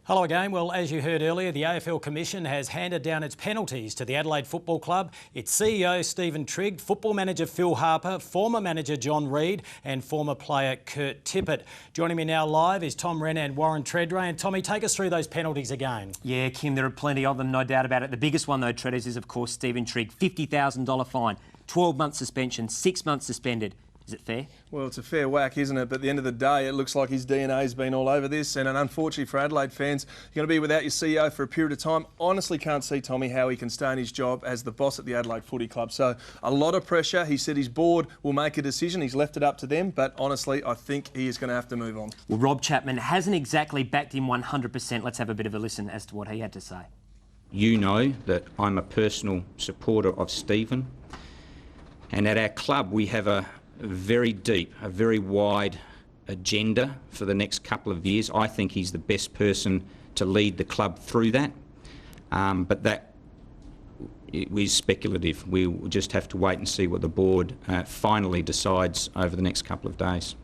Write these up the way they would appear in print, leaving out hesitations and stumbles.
Hello again. Well, as you heard earlier, the AFL Commission has handed down its penalties to the Adelaide Football Club. Its CEO, Stephen Trigg, football manager Phil Harper, former manager John Reid and former player Kurt Tippett. Joining me now live is Tom Wren and Warren Tredrea. And Tommy, take us through those penalties again. Yeah, Kim, there are plenty of them, no doubt about it. The biggest one, though, Treaders, is, of course, Stephen Trigg. $50,000 fine, 12-month suspension, 6 months suspended. Is it fair? Well, it's a fair whack, isn't it? But at the end of the day, it looks like his DNA's been all over this. And unfortunately for Adelaide fans, you're going to be without your CEO for a period of time. Honestly can't see, Tommy, how he can stay in his job as the boss at the Adelaide Footy Club. So a lot of pressure. He said his board will make a decision. He's left it up to them. But honestly, I think he is going to have to move on. Well, Rob Chapman hasn't exactly backed him 100%. Let's have a bit of a listen as to what he had to say. You know that I'm a personal supporter of Stephen. And at our club, we have a very deep, a very wide agenda for the next couple of years. I think he's the best person to lead the club through that. But that is speculative. We'll just have to wait and see what the board finally decides over the next couple of days.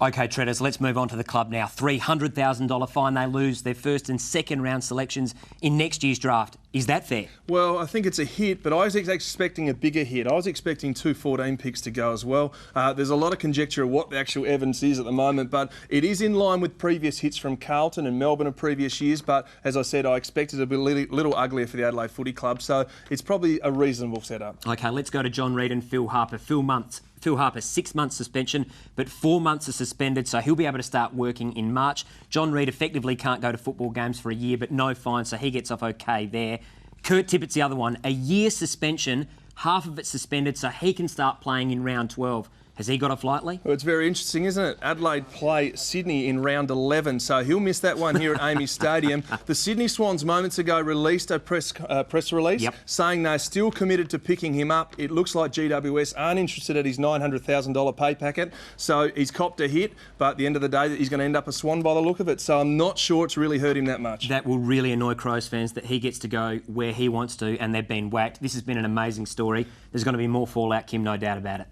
OK, Treaders, let's move on to the club now. $300,000 fine. They lose their first and second round selections in next year's draft. Is that fair? Well, I think it's a hit, but I was expecting a bigger hit. I was expecting 2 14 picks to go as well. There's a lot of conjecture of what the actual evidence is at the moment, but it is in line with previous hits from Carlton and Melbourne of previous years. But as I said, I expected it to be a little uglier for the Adelaide Footy Club, so it's probably a reasonable setup. OK, let's go to John Reid and Phil Harper. Phil Harper, 6 months suspension, but 4 months are suspended, so he'll be able to start working in March. John Reid effectively can't go to football games for a year, but no fine, so he gets off OK there. Kurt Tippett's the other one. A year suspension, half of it suspended, so he can start playing in round 12. Has he got off lightly? Well, it's very interesting, isn't it? Adelaide play Sydney in round 11, so he'll miss that one here at Amy Stadium. The Sydney Swans moments ago released a press release saying they're still committed to picking him up. It looks like GWS aren't interested at his $900,000 pay packet, so he's copped a hit, but at the end of the day, he's going to end up a Swan by the look of it, so I'm not sure it's really hurt him that much. That will really annoy Crows fans that he gets to go where he wants to, and they've been whacked. This has been an amazing story. There's going to be more fallout, Kim, no doubt about it.